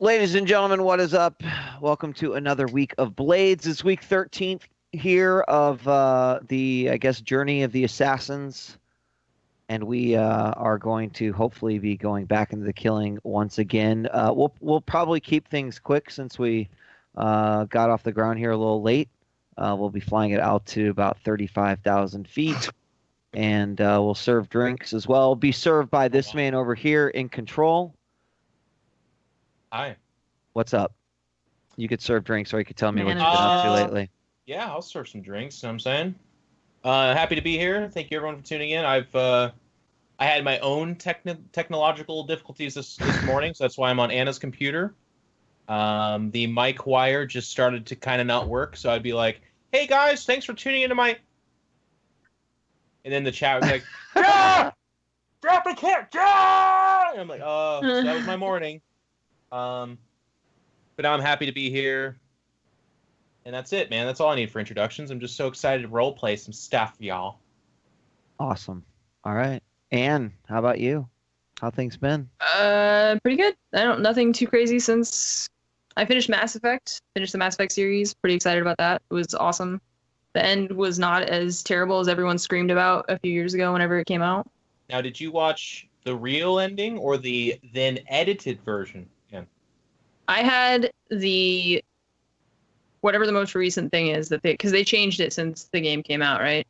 Ladies and gentlemen, what is up? Welcome to another week of Blades. It's week 13th here of the, I guess, Journey of the Assassins. And we are going to hopefully be going back into the killing once again. We'll probably keep things quick since we got off the ground here a little late. We'll be flying it out to about 35,000 feet. And we'll serve drinks as well. Be served by this man over here in control. Hi. What's up? You could serve drinks, or you could tell me what you've been up to lately. Yeah, I'll serve some drinks. You know what I'm saying? Happy to be here. Thank you everyone for tuning in. I had my own technological difficulties this morning, so that's why I'm on Anna's computer. The mic wire just started to kind of not work, so I'd be like, "Hey guys, thanks for tuning into my," and then the chat would be like, "Yeah, drop the cat, yeah!" And I'm like, "Oh, so that was my morning." But now I'm happy to be here. And that's it, man. That's all I need for introductions. I'm just so excited to role play some stuff, y'all. Awesome. All right. Anne, how about you? How things been? Pretty good. Nothing too crazy since I finished Mass Effect. Finished the Mass Effect series. Pretty excited about that. It was awesome. The end was not as terrible as everyone screamed about a few years ago whenever it came out. Now, did you watch the real ending or the then edited version? I had the whatever the most recent thing is that because they changed it since the game came out, right?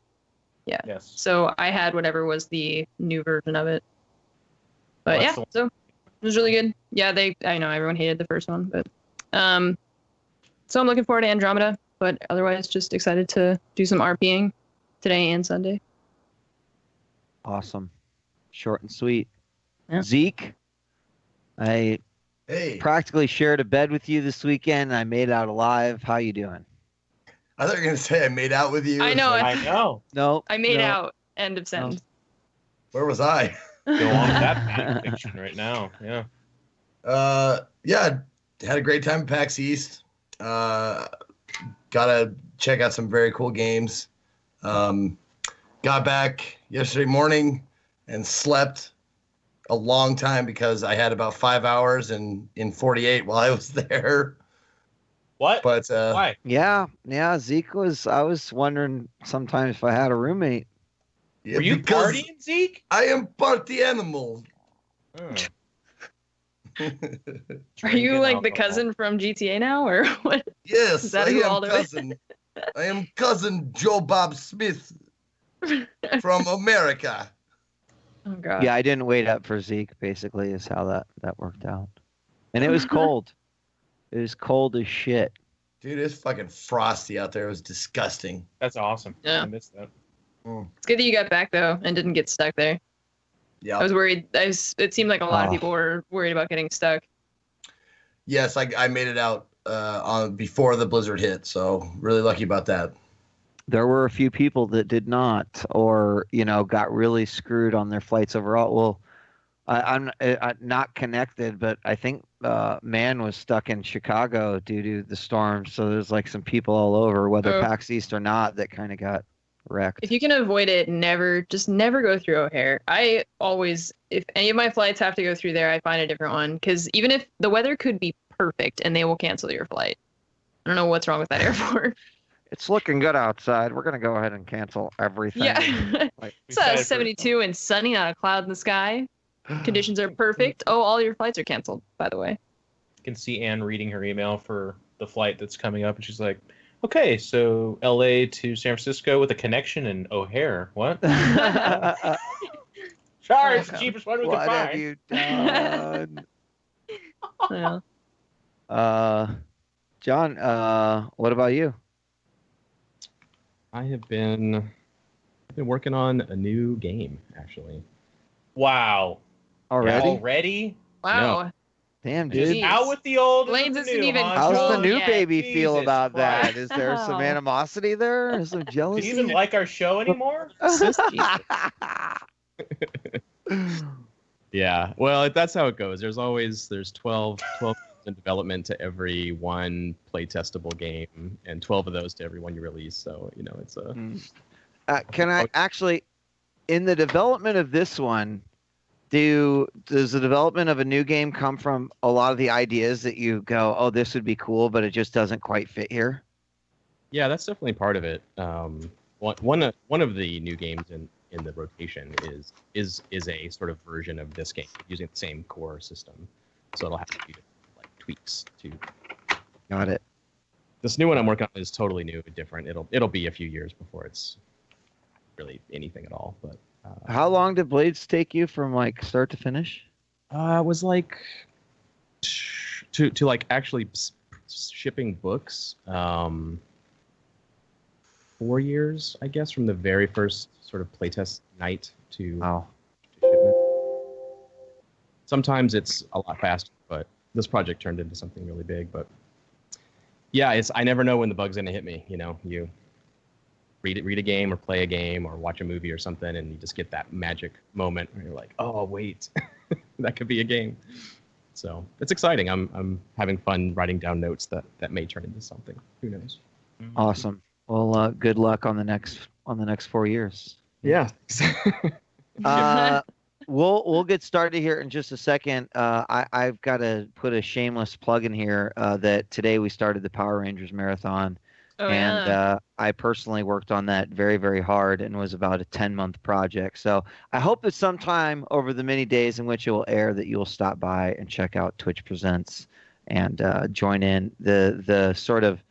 Yeah. Yes. So I had whatever was the new version of it. But yeah, so it was really good. Yeah, I know everyone hated the first one, but so I'm looking forward to Andromeda, but otherwise just excited to do some RPing today and Sunday. Awesome. Short and sweet. Yeah. Zeke, I practically shared a bed with you this weekend. I made out alive. How you doing? I thought you were going to say I made out with you. I know. I know. No. I made out. End of sentence. No. Where was I? Go on with that fan fiction right now. Yeah. Yeah. Had a great time at PAX East. Gotta check out some very cool games. Got back yesterday morning and slept a long time because I had about 5 hours in 48 while I was there. What? But why? Yeah. Zeke I was wondering sometimes if I had a roommate. Yeah, were you partying, Zeke? I am party animal. Oh. Are you like the cousin from GTA now, or what? Yes, I am cousin. I am cousin Joe Bob Smith from America. Oh God. Yeah, I didn't wait up for Zeke, basically, is how that worked out. And it was cold. It was cold as shit. Dude, it's fucking frosty out there. It was disgusting. That's awesome. Yeah. I missed that. It's good that you got back, though, and didn't get stuck there. Yeah. I was worried. It seemed like a lot of people were worried about getting stuck. Yes, I made it out before the blizzard hit, so really lucky about that. There were a few people that did not, or got really screwed on their flights overall. Well, I'm not connected, but I think Man was stuck in Chicago due to the storm. So there's like some people all over, whether PAX East or not, that kind of got wrecked. If you can avoid it, never go through O'Hare. I always, if any of my flights have to go through there, I find a different one, because even if the weather could be perfect and they will cancel your flight. I don't know what's wrong with that airport. It's looking good outside. We're going to go ahead and cancel everything. Yeah. It's 72 and sunny, not a cloud in the sky. Conditions are perfect. Oh, all your flights are canceled, by the way. You can see Anne reading her email for the flight that's coming up, and she's like, okay, so LA to San Francisco with a connection in O'Hare. What? Sorry, it's the cheapest one we could find. What have you done? Yeah. John, what about you? I have been working on a new game, actually. Wow. Already? Wow. Yeah. Damn, dude. Out with the old. Blades isn't even How's the new yet. baby feel Jesus about that? Christ. Is there some animosity there? Is some Do jealousy? you even like our show anymore? Yeah, well, that's how it goes. There's 12 in development to every one play testable game, and 12 of those to every one you release. So it's a. Can I actually, in the development of this one, Does the development of a new game come from a lot of the ideas that you go, oh, this would be cool, but it just doesn't quite fit here? Yeah, that's definitely part of it. One of the new games in the rotation is a sort of version of this game using the same core system, so it'll have to be like tweaks to. Got it. This new one I'm working on is totally new and different. It'll be a few years before it's really anything at all. But How long did Blades take you from like start to finish? it was like to like actually shipping books. 4 years, I guess, from the very first sort of playtest night to shipment. Sometimes it's a lot faster, but this project turned into something really big. But yeah, I never know when the bug's gonna hit me. You know, you read a game or play a game or watch a movie or something, and you just get that magic moment where you're like, oh wait, that could be a game. So it's exciting. I'm having fun writing down notes that may turn into something. Who knows? Awesome. Well, good luck on the next 4 years. Yeah. We'll get started here in just a second. I've got to put a shameless plug in here that today we started the Power Rangers marathon, I personally worked on that very, very hard and was about a 10-month project. So I hope that sometime over the many days in which it will air that you will stop by and check out Twitch Presents and join in. The sort of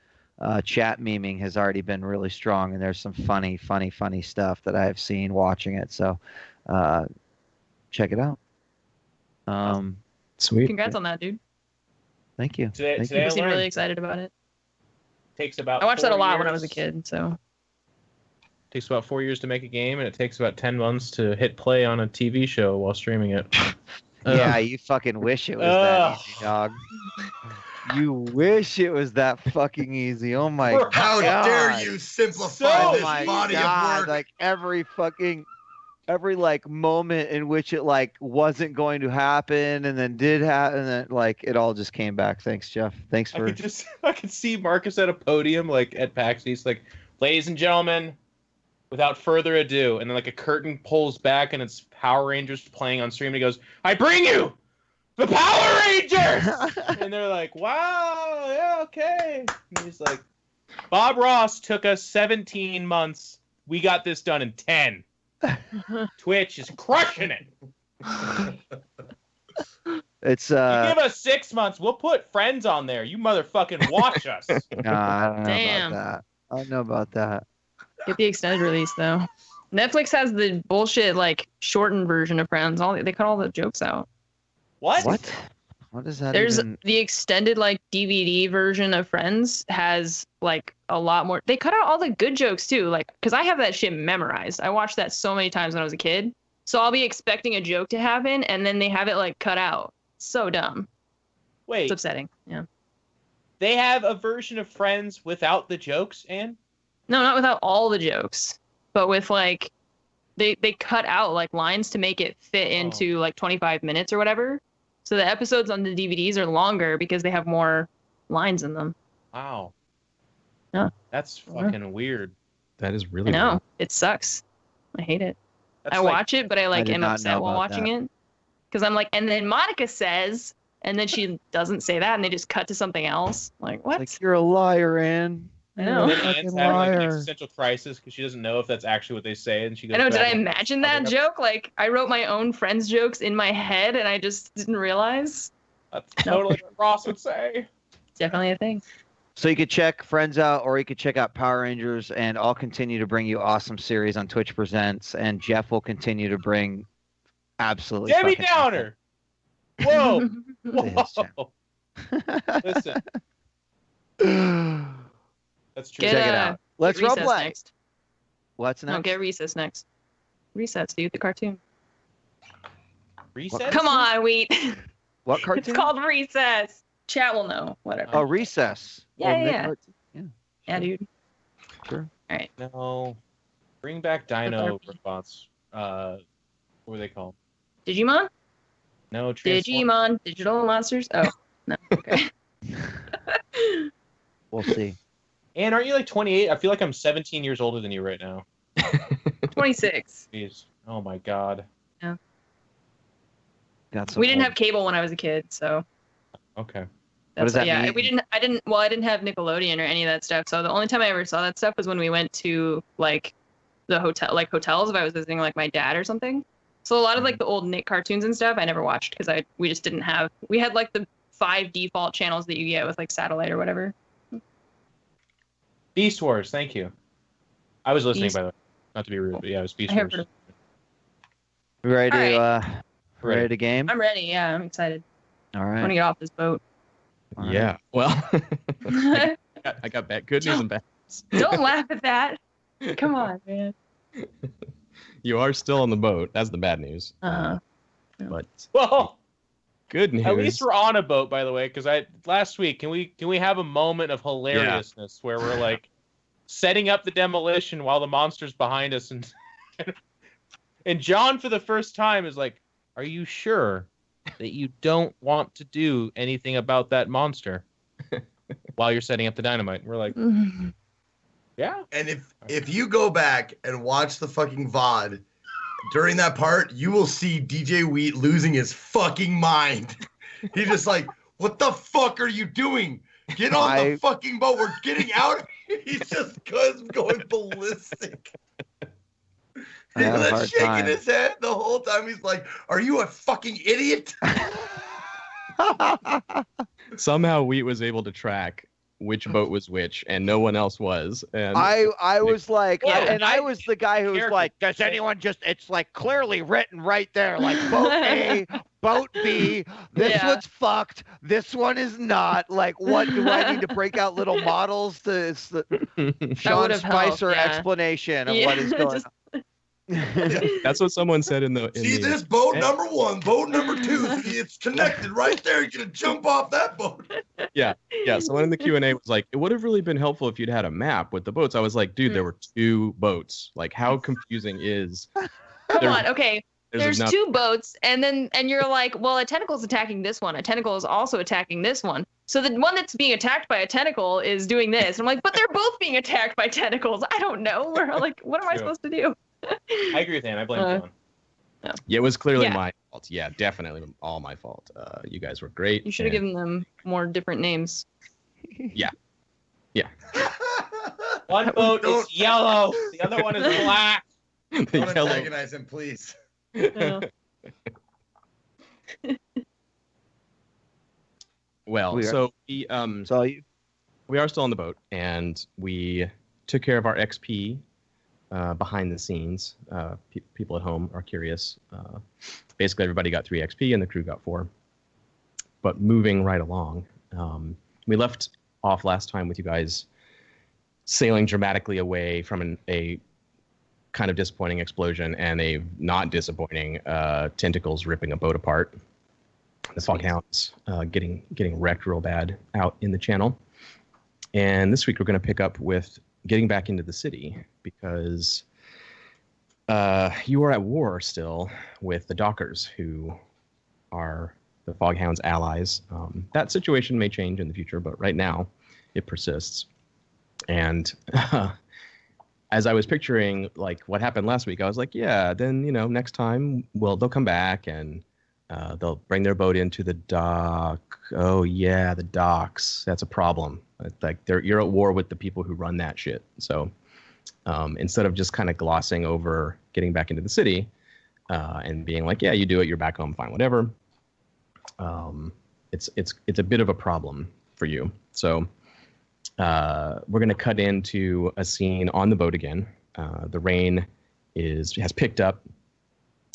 chat memeing has already been really strong, and there's some funny stuff that I've seen watching it. So check it out. Sweet. Congrats on that, dude. Thank you. Today People I seem learned really excited about it. takes about I watched that a 4 lot when I years. was a kid, so. Takes about 4 years to make a game, and it takes about 10 months to hit play on a TV show while streaming it. Yeah, you fucking wish it was that easy, dog. You wish it was that fucking easy. Oh my god. How dare you simplify this body of work? Like every like moment in which it like wasn't going to happen and then did happen, and then like it all just came back. Thanks, Jeff. Thanks for I could see Marcus at a podium like at PAX East, like, ladies and gentlemen, without further ado, and then like a curtain pulls back and it's Power Rangers playing on stream, and he goes, I bring you the Power Rangers! And they're like, wow, yeah, okay. And he's like, Bob Ross took us 17 months. We got this done in 10. Twitch is crushing it. It's You give us 6 months, we'll put Friends on there. You motherfucking watch us. no, I don't know Damn. about that. I don't know about that. Get the extended release, though. Netflix has the bullshit, like, shortened version of Friends. They cut all the jokes out. What? What is that? There's even? the extended, like, DVD version of Friends has, like, a lot more. They cut out all the good jokes, too. Like, because I have that shit memorized. I watched that so many times when I was a kid. So I'll be expecting a joke to happen, and then they have it, like, cut out. So dumb. Wait, It's upsetting. Yeah. they have a version of Friends without the jokes, Anne? No, not without all the jokes, but with, like, they cut out, like, lines to make it fit into, like, 25 minutes or whatever. So the episodes on the DVDs are longer because they have more lines in them. Wow. Yeah. That's fucking weird. That is really I know. weird. It sucks. I hate it. That's I like, watch it, but I like did am not upset know while about watching that. it. Because I'm like, and then Monica says, and then she doesn't say that, and they just cut to something else. Like, what? Like, you're a liar, Ann. I You're know. And a then Anne's fucking having like an liar. existential crisis because she doesn't know if that's actually what they say, and she goes. I know. Did back I and- imagine that joke? Like, I wrote my own Friends jokes in my head, and I just didn't realize. That's totally what Ross would say. It's definitely a thing. So you could check Friends out, or you could check out Power Rangers, and I'll continue to bring you awesome series on Twitch Presents, and Jeff will continue to bring absolutely Debbie fucking Downer. Whoa. Yes, Jeff. Whoa. Listen, that's true. Get, Check it out. Let's get Recess roleplay. next. What's No, next? get Recess next. Recess, dude, the cartoon. Recess? Come on, Wheat. What cartoon? It's called Recess. Chat will know. Whatever. Oh, Recess. Yeah, Well, Nick yeah. cartoon. Yeah, Yeah, dude. sure. No. Bring back Dino robots. What were they called? Digimon? No, Transform- Digimon, Digital Monsters? Oh, no. Okay. We'll see. Anne, aren't you like 28? I feel like I'm 17 years older than you right now. 26. Jeez. Oh my god. Got some We didn't old- have cable when I was a kid, so Okay. What does that yeah. mean? I didn't have Nickelodeon or any of that stuff. So the only time I ever saw that stuff was when we went to like the hotels if I was visiting like my dad or something. So a lot of like the old Nick cartoons and stuff I never watched because we just didn't have. We had like the 5 default channels that you get with like satellite or whatever. Beast Wars. Thank you. I was listening, Beast- by the way. Not to be rude, but yeah, it was Beast I heard Wars. of- We ready to All ready to game? I'm ready. Yeah, I'm excited. All I want right. to get off this boat. All right. Yeah. Well, I got bad good news and bad news. Don't laugh at that. Come on, man. You are still on the boat. That's the bad news. Uh-huh. But Well, good news. at least we're on a boat, by the way. Because last week, can we have a moment of hilariousness where we're like setting up the demolition while the monster's behind us, and John for the first time is like, "Are you sure that you don't want to do anything about that monster while you're setting up the dynamite?" And we're like, "Yeah." And if you go back and watch the fucking VOD during that part, you will see djWHEAT losing his fucking mind. He's just like, what the fuck are you doing? Get on the fucking boat. We're getting out. He's just going ballistic. I have a He's hard shaking time. his head the whole time. He's like, are you a fucking idiot? Somehow Wheat was able to track which boat was which, and no one else was. And I was like, Yeah, I was the guy who was Character. like, does anyone just? It's like clearly written right there, like boat A, boat B. This Yeah. one's fucked. This one is not. Like, what do I need to break out little models to? It's the Sean would've helped, Spicer yeah. explanation of Yeah, what is going just- on. that's what someone said in the. See this boat number 1, boat number 2. See, it's connected right there. You're gonna jump off that boat. Yeah, someone in the Q&A was like, it would have really been helpful if you'd had a map with the boats. I was like, dude, there were 2 boats. Like, how confusing is? Come on, okay. There's enough- 2 boats, and you're like, well, a tentacle's attacking this one. A tentacle is also attacking this one. So the one that's being attacked by a tentacle is doing this. I'm like, but they're both being attacked by tentacles. I don't know. We're like, what am I Yeah. supposed to do? I agree with Anne. I blame John. Yeah, it was clearly Yeah. my fault. Yeah, definitely all my fault. You guys were great. You should have and- given them more different names. Yeah. One boat is yellow, the other one is black. the Don't yellow. antagonize him, please. Yeah. Well, We are- so So you. we are still on the boat, and we took care of our XP behind the scenes. People at home are curious. Basically, everybody got 3 XP, and the crew got 4. But moving right along, we left off last time with you guys sailing dramatically away from a kind of disappointing explosion and a not disappointing tentacles ripping a boat apart. The Foghounds getting wrecked real bad out in the channel. And this week we're going to pick up with getting back into the city because you are at war still with the Dockers, who are the Foghounds' allies. That situation may change in the future, but right now it persists. And as I was picturing like what happened last week, I was like, yeah, then next time, they'll come back and they'll bring their boat into the dock. Oh yeah, the docks. That's a problem. Like you're at war with the people who run that shit. So instead of just kind of glossing over getting back into the city and being like, yeah, you do it, you're back home, fine, whatever. It's a bit of a problem for you. So we're gonna cut into a scene on the boat again. The rain has picked up.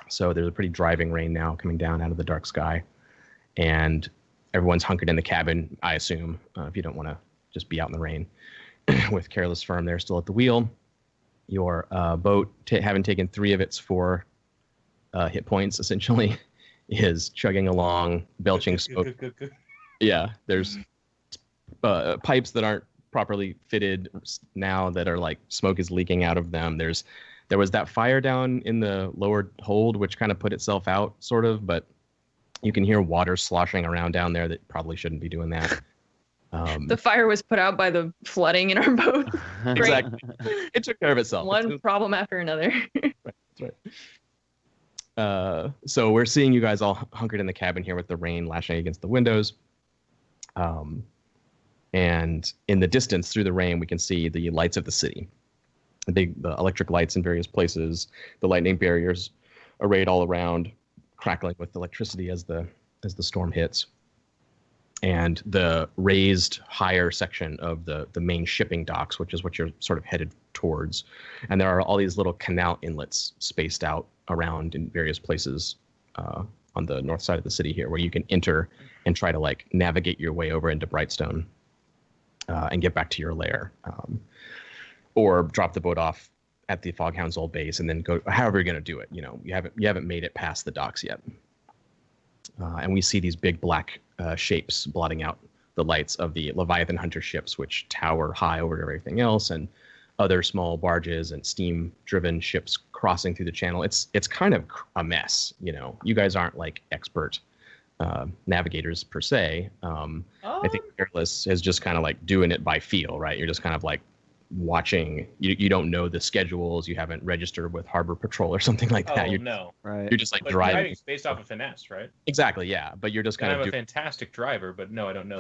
So there's a pretty driving rain now coming down out of the dark sky. And everyone's hunkered in the cabin, I assume, if you don't want to just be out in the rain with Careless Firm there still at the wheel. Your boat, having taken 3 of its 4 hit points, essentially, is chugging along, belching smoke. Good. Yeah, there's pipes that aren't properly fitted now that are like smoke is leaking out of them. There was that fire down in the lower hold, which kind of put itself out, sort of, but you can hear water sloshing around down there that probably shouldn't be doing that. The fire was put out by the flooding in our boat. Exactly. It took care of itself. One problem after another. That's right. So we're seeing you guys all hunkered in the cabin here with the rain lashing against the windows. And in the distance through the rain, we can see the lights of the city. The electric lights in various places, the lightning barriers arrayed all around, crackling with electricity as the storm hits. And the raised higher section of the main shipping docks, which is what you're sort of headed towards. And there are all these little canal inlets spaced out around in various places on the north side of the city here, where you can enter and try to like navigate your way over into Brightstone and get back to your lair. Or drop the boat off at the Foghound's old base and then go however you're going to do it. You know, you haven't made it past the docks yet. And we see these big black shapes blotting out the lights of the Leviathan hunter ships, which tower high over everything else, and other small barges and steam-driven ships crossing through the channel. It's kind of a mess. You know, you guys aren't like expert navigators per se. I think Careless is just kind of like doing it by feel, right? You're just kind of like watching. You don't know the schedules. You haven't registered with Harbor Patrol or something like that. Right. You're just like But driving. driving's based off of finesse, right? Exactly, yeah. But you're just kind I'm of a fantastic driver, but no, I don't know.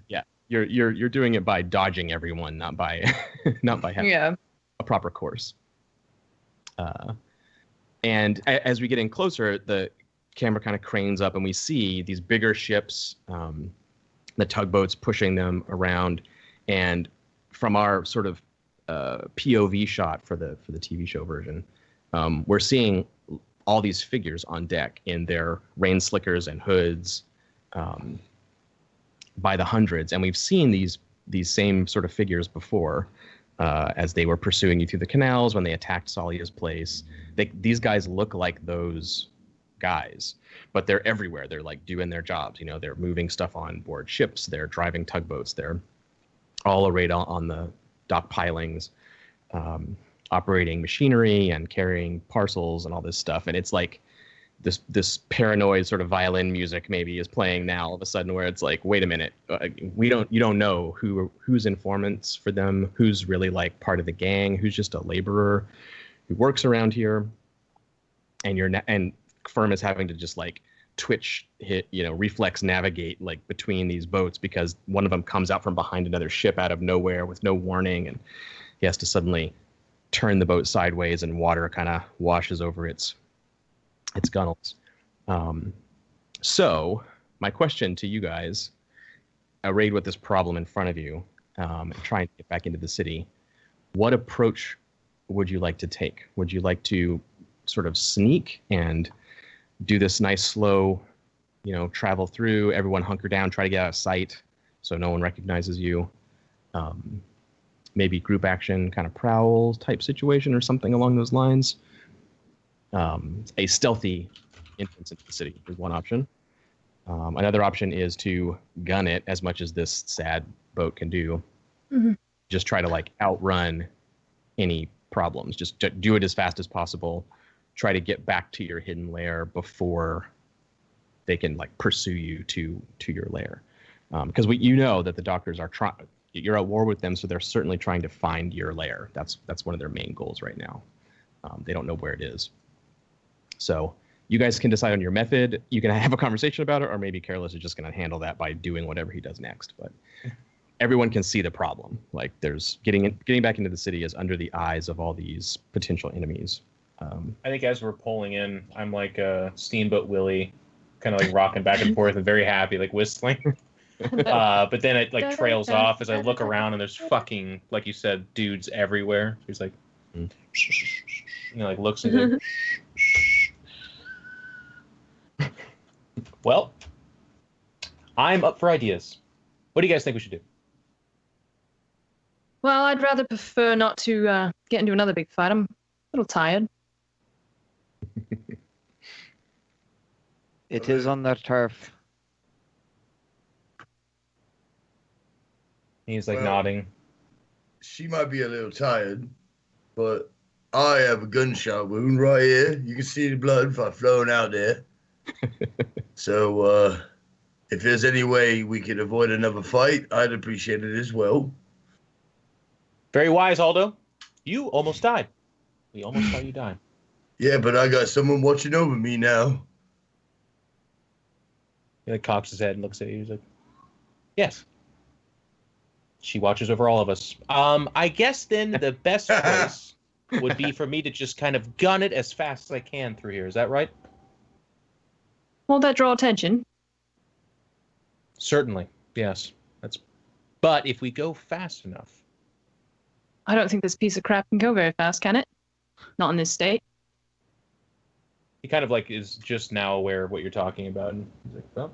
yeah. You're doing it by dodging everyone, not by having a proper course. And as we get in closer, the camera kind of cranes up, and we see these bigger ships, the tugboats pushing them around, and from our sort of POV shot for the TV show version, we're seeing all these figures on deck in their rain slickers and hoods by the hundreds, and we've seen these same sort of figures before as they were pursuing you through the canals when they attacked Salia's place. These guys look like those guys, but they're everywhere. They're like doing their jobs. You know, they're moving stuff on board ships. They're driving tugboats. They're all arrayed on the dock pilings, operating machinery and carrying parcels and all this stuff. And it's like this paranoid sort of violin music maybe is playing now all of a sudden, where it's like, wait a minute, you don't know who's informants for them, who's really like part of the gang, who's just a laborer who works around here, and Firm is having to just like reflex navigate like between these boats, because one of them comes out from behind another ship out of nowhere with no warning, and he has to suddenly turn the boat sideways and water kind of washes over its gunnels. So my question to you guys, arrayed with this problem in front of you, and trying to get back into the city, what approach would you like to take? Would you like to sort of sneak and do this nice slow, travel through, everyone hunker down, try to get out of sight so no one recognizes you? Maybe group action, kind of prowl type situation or something along those lines. A stealthy entrance into the city is one option. Another option is to gun it as much as this sad boat can do. Mm-hmm. Just try to like outrun any problems. Just do it as fast as possible. Try to get back to your hidden lair before they can like pursue you to your lair. Because you know that the doctors are you're at war with them, so they're certainly trying to find your lair. That's one of their main goals right now. They don't know where it is. So you guys can decide on your method. You can have a conversation about it, or maybe Careless is just going to handle that by doing whatever he does next. But everyone can see the problem. Like, there's getting back into the city is under the eyes of all these potential enemies. I think as we're pulling in, I'm like Steamboat Willie, kind of like rocking back and forth and very happy, like whistling. But then it like trails off as I look around, and there's fucking, like you said, dudes everywhere. He's like, like looks and like, well, I'm up for ideas. What do you guys think we should do? Well, I'd rather prefer not to get into another big fight. I'm a little tired. It is on the turf. He's like nodding. She might be a little tired, but I have a gunshot wound right here. You can see the blood flowing out there. So if there's any way we could avoid another fight, I'd appreciate it as well. Very wise, Aldo. You almost died. We almost saw you die. Yeah, but I got someone watching over me now. He like cocks his head and looks at you. He's like, yes. She watches over all of us. I guess then the best place would be for me to just kind of gun it as fast as I can through here. Is that right? Won't that draw attention? Certainly, yes. But if we go fast enough. I don't think this piece of crap can go very fast, can it? Not in this state. He kind of like is just now aware of what you're talking about, and he's like, well,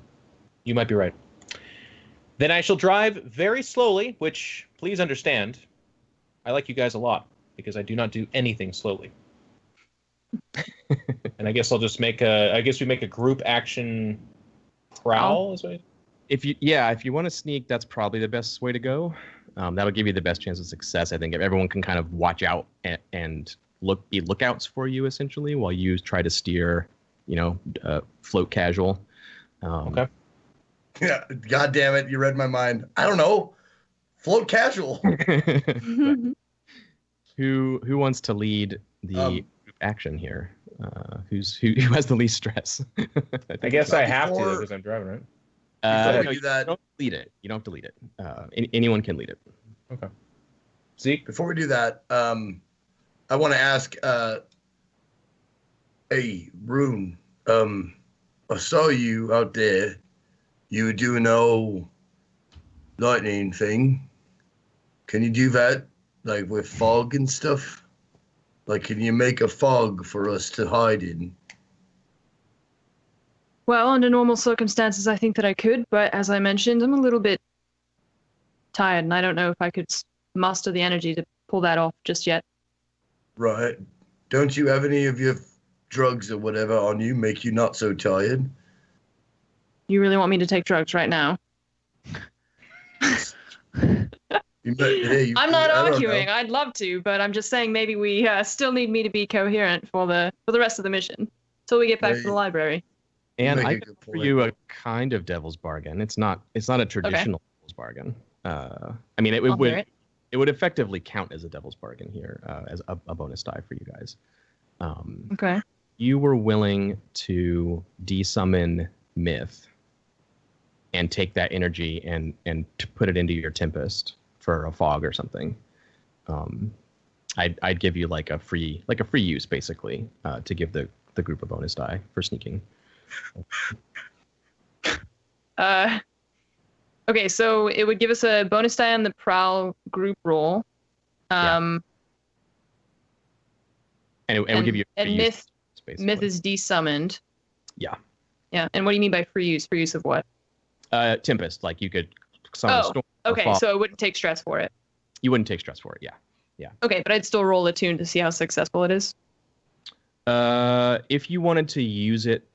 you might be right. Then I shall drive very slowly, which, please understand, I like you guys a lot, because I do not do anything slowly. And I guess I'll just make I guess we make a group action prowl. If you want to sneak, that's probably the best way to go. That'll give you the best chance of success. I think if everyone can kind of watch out and be lookouts for you essentially, while you try to steer, float casual. Okay. Yeah, God damn it, you read my mind. I don't know. Float casual. Who wants to lead the group action here? Who has the least stress? I guess I have to because I'm driving, right? No, you don't lead it. You don't have to lead it. Anyone can lead it. Okay. Zeke? Before we do that, I want to ask, hey, Rune, I saw you out there. You were doing the lightning thing. Can you do that, like with fog and stuff? Like, can you make a fog for us to hide in? Well, under normal circumstances, I think that I could, but as I mentioned, I'm a little bit tired, and I don't know if I could muster the energy to pull that off just yet. Right. Don't you have any of your drugs or whatever on you make you not so tired? You really want me to take drugs right now? I'm not arguing. I'd love to, but I'm just saying maybe we still need me to be coherent for the rest of the mission till we get back to the library. And I can offer you a kind of devil's bargain. It's not a traditional devil's bargain. I mean, it would effectively count as a devil's bargain here, as a bonus die for you guys. Okay. You were willing to desummon Myth and take that energy and to put it into your Tempest for a fog or something. I'd give you like a free use basically, to give the group a bonus die for sneaking. Okay, so it would give us a bonus die on the prowl group roll. And it would give you a free Myth. Use, Myth is desummoned. Yeah. Yeah, and what do you mean by free use? Free use of what? Tempest, like you could summon a storm. Okay, so I wouldn't take stress for it. You wouldn't take stress for it, yeah. Okay, but I'd still roll a tune to see how successful it is. If you wanted to use it,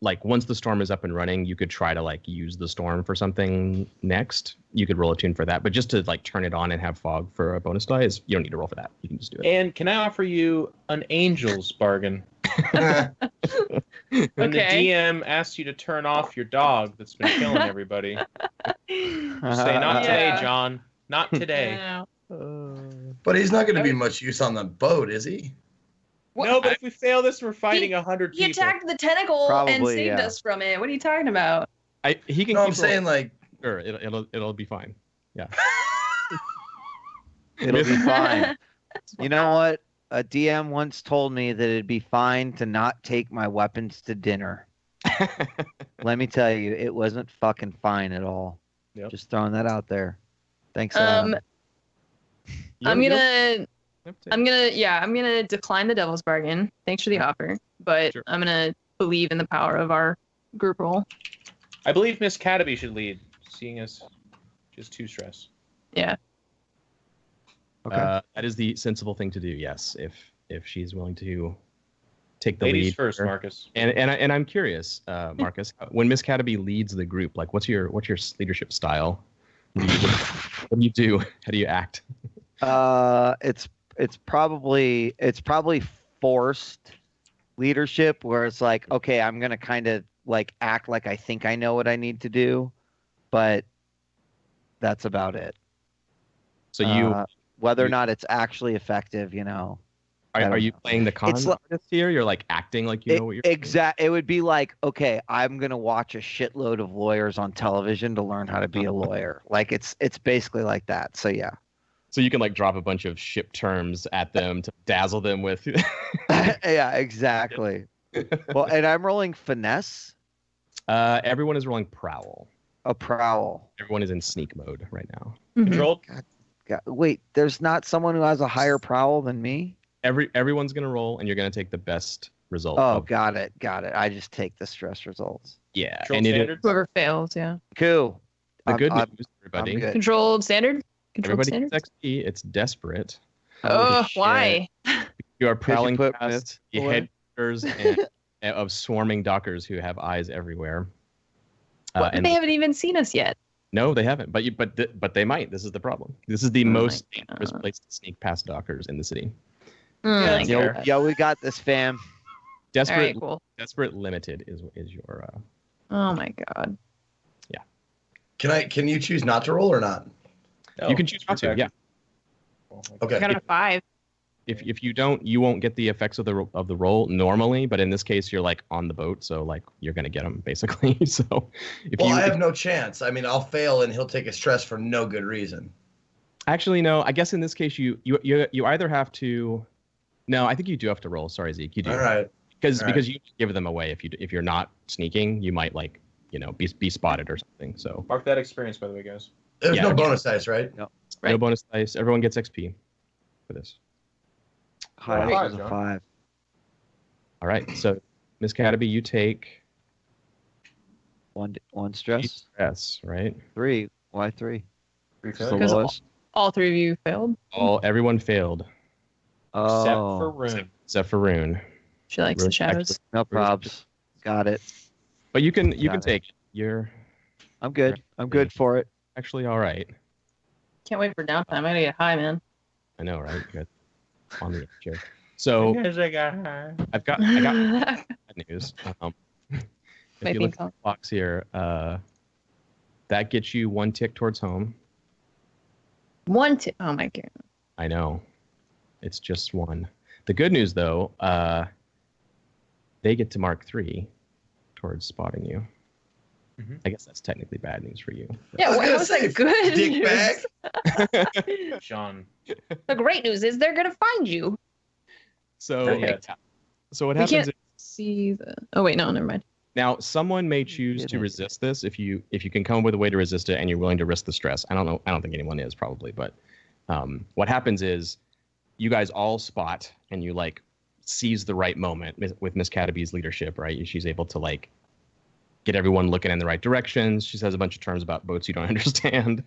like once the storm is up and running, you could try to like use the storm for something next. You could roll a tune for that, but just to like turn it on and have fog for a bonus die you don't need to roll for that. You can just do it. And can I offer you an angel's bargain? When the DM asks you to turn off your dog that's been killing everybody, say not today, John. Not today. Yeah. But he's not going to be much use on the boat, is he? What? No, but if we fail this, we're fighting 100 people. He attacked the tentacle and saved us from it. What are you talking about? He can. No, keep I'm saying like. Sure, it'll be fine. Yeah. It'll be fine. You know what? A DM once told me that it'd be fine to not take my weapons to dinner. Let me tell you, it wasn't fucking fine at all. Yep. Just throwing that out there. Thanks, Adam. I'm gonna decline the devil's bargain. Thanks for the offer, but sure. I'm gonna believe in the power of our group roll. I believe Miss Cataby should lead, seeing as she's too stressed. Yeah. Okay. That is the sensible thing to do. Yes, if she's willing to take the Ladies lead first, Marcus. And I'm curious, Marcus, when Miss Cataby leads the group, like what's your leadership style? What do you do? How do you act? It's probably forced leadership where it's like, okay, I'm gonna kind of like act like I think I know what I need to do, but that's about it. So whether or not it's actually effective, Are you playing the con artist here? You're like acting like you know what you're doing? It would be like, okay, I'm gonna watch a shitload of lawyers on television to learn how to be a lawyer. Like it's basically like that. So yeah. So you can like drop a bunch of ship terms at them to dazzle them with. Yeah, exactly. Well, and I'm rolling finesse. Everyone is rolling prowl. A prowl. Everyone is in sneak mode right now. Control. God, wait, there's not someone who has a higher prowl than me? Everyone's gonna roll, and you're gonna take the best result. Oh, got it. I just take the stress results. Yeah, Control and standard. Whoever fails, yeah. Cool. the good I'm news, everybody. good. Controlled standard. Controlled Everybody standard. gets XP. It's desperate. Oh, shit. why? You are prowling put past myths the away? headquarters of swarming dockers who have eyes everywhere. What? And They haven't even seen us yet. no, they haven't. But they might. This is the problem. This is the Oh my most dangerous God. place to sneak past dockers in the city. Yeah, My Yo, God. Yo, we got this, fam. All Desperate, right, cool. Desperate Limited is your. Oh my God. Can you choose not to roll or not? You can choose not to. Yeah. Okay. I got a 5. If you don't, you won't get the effects of the roll normally. But in this case, you're like on the boat, so like you're gonna get them basically. So if Well, you I have no chance. I mean, I'll fail and he'll take a stress for no good reason. actually no, I guess in this case you either have to. No, I think you do have to roll. Sorry, Zeke, you do. All right. Because All right. because you give them away if you're not sneaking, you might like be spotted or something. So Mark that experience, by the way, guys. There's Yeah. no bonus dice, right? Right. no bonus dice. Everyone gets XP for this. High Five, was a John. 5. All right. So Miss Cataby, you take One three stress. stress, right? 3. Why 3? Three It's the failures. Because- lowest. All 3 of you failed. Everyone failed Except for Oh, Rune. except for Rune. She likes Rune the shadows. no probs. Got it. But you can Got it. take it. You're I'm good. I'm good for it. actually all right. Can't wait for downtime. I gotta get high, man. I know, right? You're on the edge here. So Because I got high. I got bad news. If My you theme look at song. the box here, that gets you 1 tick towards home. 1 tip. Oh my God. I know. It's just 1. The good news, though, they get to mark 3 towards spotting you. Mhm. I guess that's technically bad news for you. Yeah, I was why gonna was say, that good? dick news? bag. Sean. The great news is they're gonna find you. So, Not yet. so what We happens can't is see the. Oh wait, no, never mind. now someone may choose to resist this if you can come up with a way to resist it and you're willing to risk the stress. I don't know. I don't think anyone is probably, but what happens is you guys all spot and you like seize the right moment with Miss Cataby's leadership, right? She's able to like get everyone looking in the right directions. She says a bunch of terms about boats you don't understand.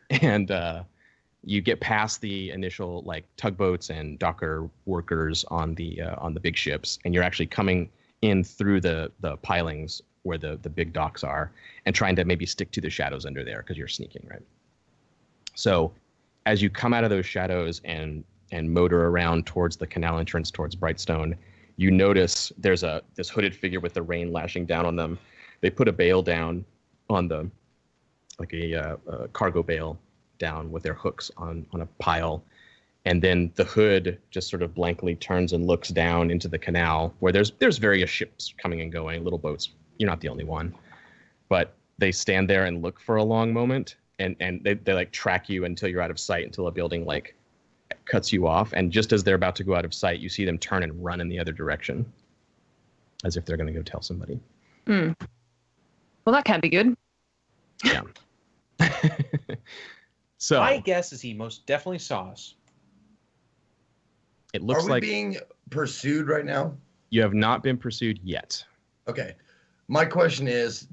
And you get past the initial like tugboats and docker workers on the big ships, and you're actually coming in through the pilings where the big docks are and trying to maybe stick to the shadows under there because you're sneaking, right? So as you come out of those shadows and motor around towards the canal entrance towards Brightstone, you notice there's this hooded figure with the rain lashing down on them. They put a bale down on the like a cargo bale down with their hooks on a pile, and then the hood just sort of blankly turns and looks down into the canal where there's various ships coming and going, little boats. You're not the only one, but they stand there and look for a long moment, and they like track you until you're out of sight, until a building like cuts you off, and just as they're about to go out of sight, you see them turn and run in the other direction as if they're going to go tell somebody. Well, that can't be good. Yeah. So My guess is he most definitely saw us. it looks Are we like being pursued right now? you have not been pursued yet. Okay. My question is,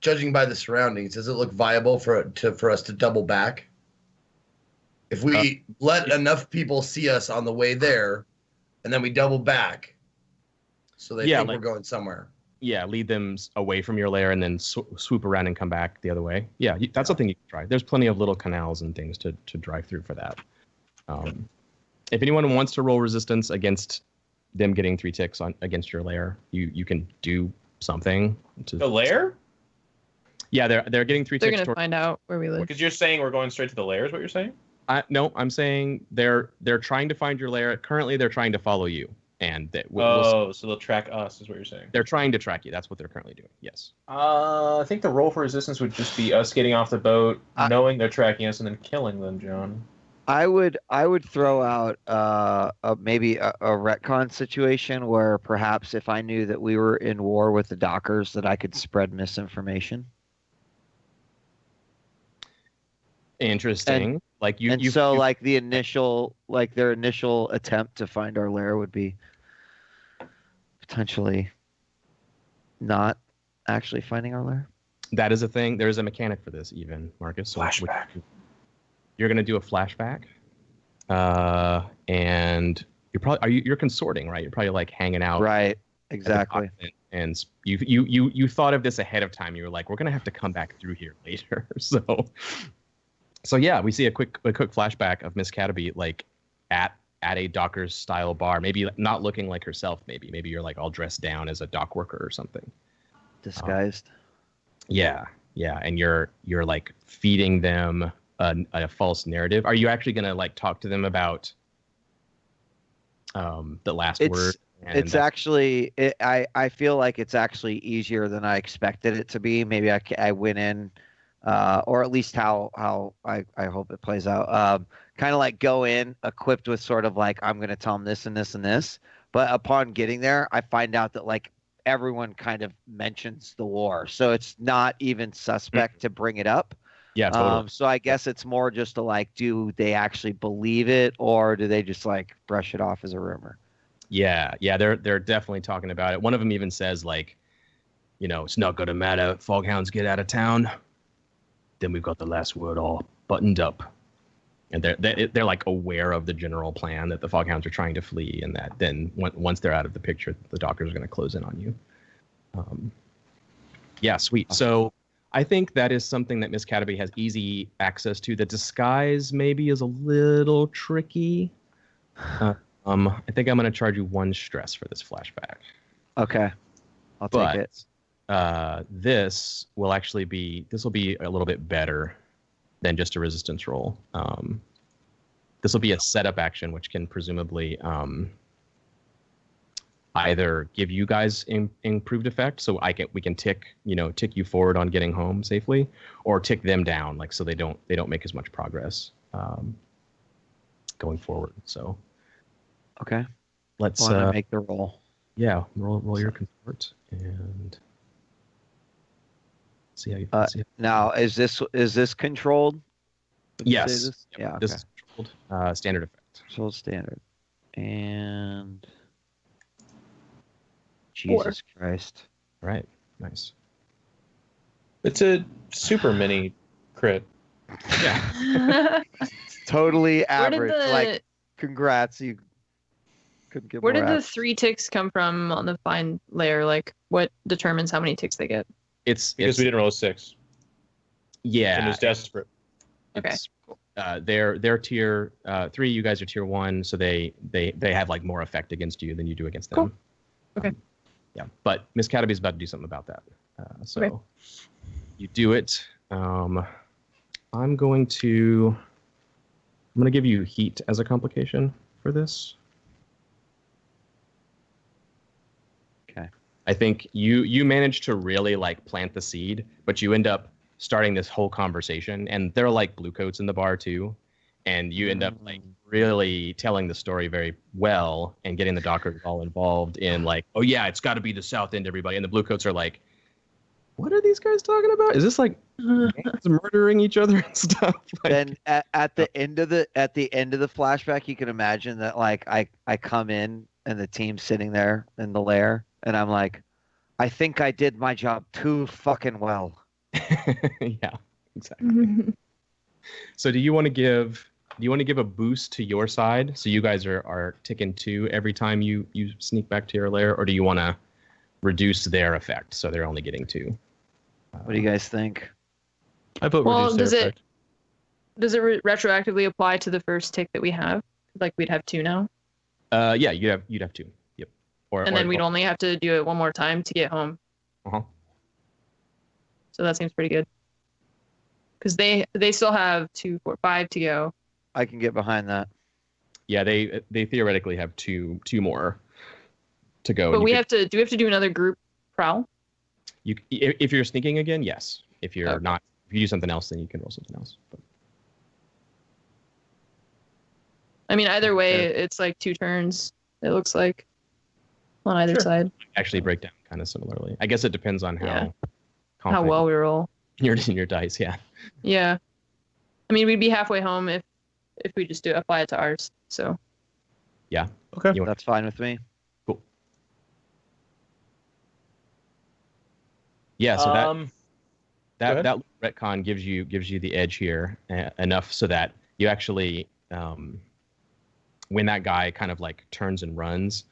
judging by the surroundings, does it look viable for us to double back? If we let enough people see us on the way there, and then we double back, so they think we're going somewhere. Yeah, lead them away from your lair and then swoop around and come back the other way. Yeah, that's something you can try. There's plenty of little canals and things to drive through for that. If anyone wants to roll resistance against them getting 3 ticks against your lair, you can do something. The lair? Yeah, they're getting 3 They're ticks. gonna find out where we live. Because you're saying we're going straight to the lair is what you're saying? No, I'm saying they're trying to find your lair. Currently, they're trying to follow you, and so they'll track us, is what you're saying. they're trying to track you. That's what they're currently doing. Yes. I think the roll for resistance would just be us getting off the boat, knowing they're tracking us, and then killing them, John. I would throw out maybe a retcon situation where perhaps if I knew that we were in war with the Dockers, that I could spread misinformation. Interesting. Like their initial attempt to find our lair would be potentially not actually finding our lair. That is a thing. There is a mechanic for this, even Marcus. So Flashback. You're going to do a flashback, and you're consorting, right? You're probably like hanging out, right? Exactly. And you thought of this ahead of time. You were like, we're going to have to come back through here later. So yeah, we see a quick flashback of Miss Cataby like at a Dockers style bar, maybe not looking like herself. Maybe you're like all dressed down as a dock worker or something, disguised. Yeah, and you're like feeding them a false narrative. Are you actually gonna like talk to them about the last word? It's actually I feel like it's actually easier than I expected it to be. Maybe I went in, or at least how I hope it plays out. Kind of like go in equipped with sort of like, I'm gonna tell them this and this and this, but upon getting there, I find out that like everyone kind of mentions the war, so it's not even suspect to bring it up. Yeah, totally. So I guess it's more just to like, do they actually believe it, or do they just like brush it off as a rumor? Yeah, they're definitely talking about it. One of them even says like, it's not gonna matter if Foghounds get out of town, then we've got the last word all buttoned up. And they're like aware of the general plan that the Foghounds are trying to flee, and that then once they're out of the picture, the Dockers are going to close in on you. Yeah, sweet. So I think that is something that Miss Cataby has easy access to. The disguise maybe is a little tricky. I think I'm going to charge you 1 stress for this flashback. Okay, I'll take it. This will be a little bit better than just a resistance roll. This will be a setup action, which can presumably either give you guys improved effect, so we can tick you forward on getting home safely, or tick them down, like so they don't make as much progress going forward. So okay, let's make the roll. Yeah, roll your consort and see how you see. Now, is this controlled? Yes. Yep. Yeah. Okay. This is controlled standard effect. Controlled standard. And Jesus Christ. All right. Nice. It's a super mini crit. Yeah. Totally average. Like, congrats, you couldn't get. Where did the 3 ticks come from on the find layer? Like, what determines how many ticks they get? It's because we didn't roll a 6. Yeah. And it's desperate. Okay. They're tier 3. You guys are tier 1, so they have like more effect against you than you do against them. Cool. Okay. Yeah, but Miss Cataby is about to do something about that. So okay. You do it. I'm going to give you heat as a complication for this. Okay. I think you managed to really like plant the seed, but you end up starting this whole conversation, and there are like blue coats in the bar too, and you end up like really telling the story very well and getting the Dockers all involved in like, oh yeah, it's got to be the South End, everybody. And the blue coats are like, what are these guys talking about? Is this like gangs murdering each other and stuff? Like, then at the end of the flashback, you can imagine that like I come in and the team's sitting there in the lair, and I'm like, I think I did my job too fucking well. Yeah, exactly. So do you want to give a boost to your side, so you guys are ticking 2 every time you sneak back to your lair, or do you want to reduce their effect so they're only getting 2? What do you guys think? I vote reduce their effect. Does it retroactively apply to the first tick that we have? Like we'd have 2 now? Yeah, you'd have 2. Yep. Then we'd only have to do it one more time to get home. Uh-huh. So that seems pretty good. Because they still have 2, 4, 5 to go. I can get behind that. Yeah, they theoretically have two more to go. But do we have to do another group prowl? If you're sneaking again, yes. If you're Okay. not, if you do something else, then you can roll something else. But I mean, either way, it's like 2 turns. It looks like on either side. actually break down kind of similarly. I guess it depends on Yeah. How confident well we roll. you're in your dice. Yeah. Yeah. I mean, we'd be halfway home if we just apply it to ours. So. Yeah. Okay. That's fine with me. Cool. Yeah. So that retcon gives you the edge here enough so that you actually when that guy kind of like turns and runs,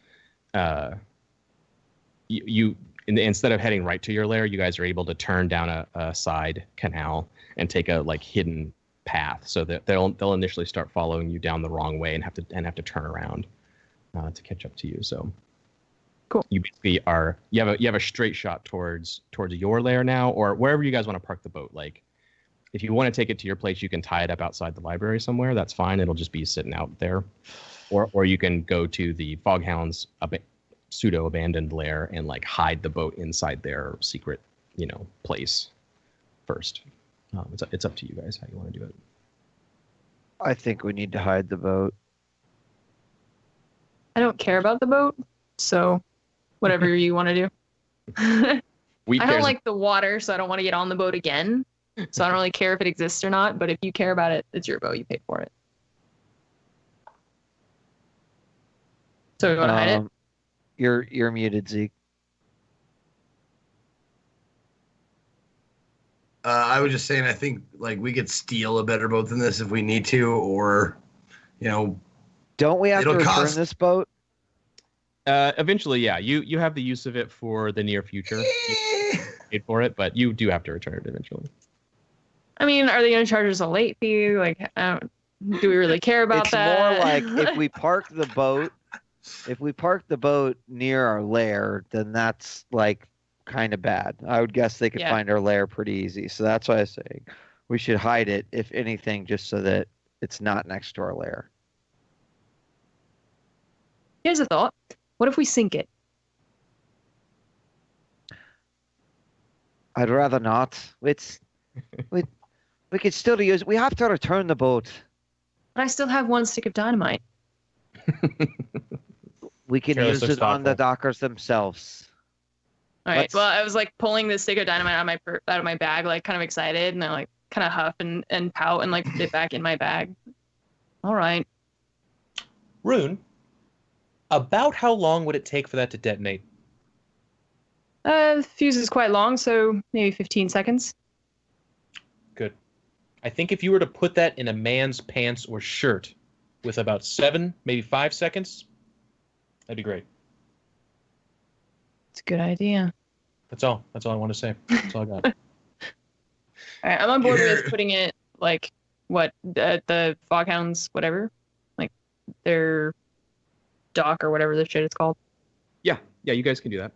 you instead of heading right to your lair, you guys are able to turn down a side canal and take a like hidden path, so that they'll initially start following you down the wrong way and have to turn around to catch up to you. So cool. You basically you have a straight shot towards your lair now, or wherever you guys want to park the boat. Like if you want to take it to your place, you can tie it up outside the library somewhere. That's fine. It'll just be sitting out there, or you can go to the Foghound's pseudo abandoned lair and like hide the boat inside their secret place first. It's up to you guys how you want to do it. I think we need to hide the boat. I don't care about the boat, so whatever you want to do. I don't like the water, so I don't want to get on the boat again. So I don't really care if it exists or not, but if you care about it, it's your boat. You paid for it. So you want to hide it? You're muted, Zeke. I was just saying, I think like we could steal a better boat than this if we need to, or don't we have to it'll return cost- this boat? Eventually, yeah. You have the use of it for the near future. You paid for it, but you do have to return it eventually. I mean, are they going to charge us a late fee? Like, do we really care about that? It's more like if we park the boat near our lair, then that's like kind of bad. I would guess they could find our lair pretty easy. So that's why I say we should hide it, if anything, just so that it's not next to our lair. Here's a thought. What if we sink it? I'd rather not. We could still use. We have to return the boat. But I still have 1 stick of dynamite. We can use it on the dockers themselves. All right. Well, I was like pulling the stick of dynamite out of my bag, like kind of excited, and I like kind of huff and pout and like put it back in my bag. All right. Rune, about how long would it take for that to detonate? The fuse is quite long, so maybe 15 seconds. Good. I think if you were to put that in a man's pants or shirt with about 7, maybe 5 seconds, that'd be great. It's a good idea. That's all I want to say. That's all I got. All right, I'm on board with putting it like the Foghounds, whatever, like their dock or whatever the shit it's called. Yeah, you guys can do that.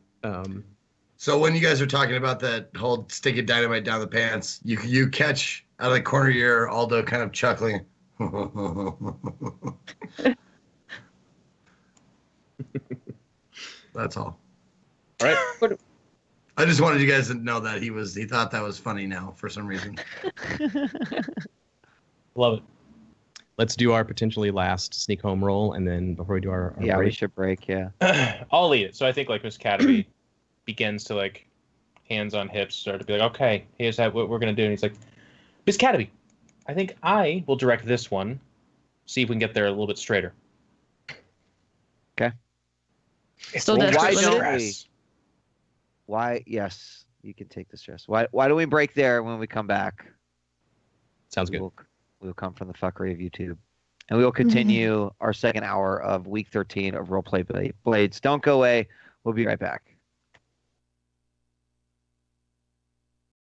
So when you guys are talking about that whole stick of dynamite down the pants, you catch out of the corner of your ear Aldo kind of chuckling. That's all. All right. I just wanted you guys to know that he thought that was funny now for some reason. Love it. Let's do our potentially last sneak home roll, and then before we do our Yeah, break. we should break. Yeah. I'll lead it. So I think like Miss Cataby begins to like hands on hips start to be like, okay, here's what we're gonna do. And he's like, Miss Cataby, I think I will direct this one. See if we can get there a little bit straighter. Okay. Still Well, desperate why with don't it? we? Why? Yes, you can take the stress. Why don't we break there when we come back? Sounds good. We'll come from the fuckery of YouTube. And we will continue our second hour of week 13 of Roleplay Blades. Don't go away. We'll be right back.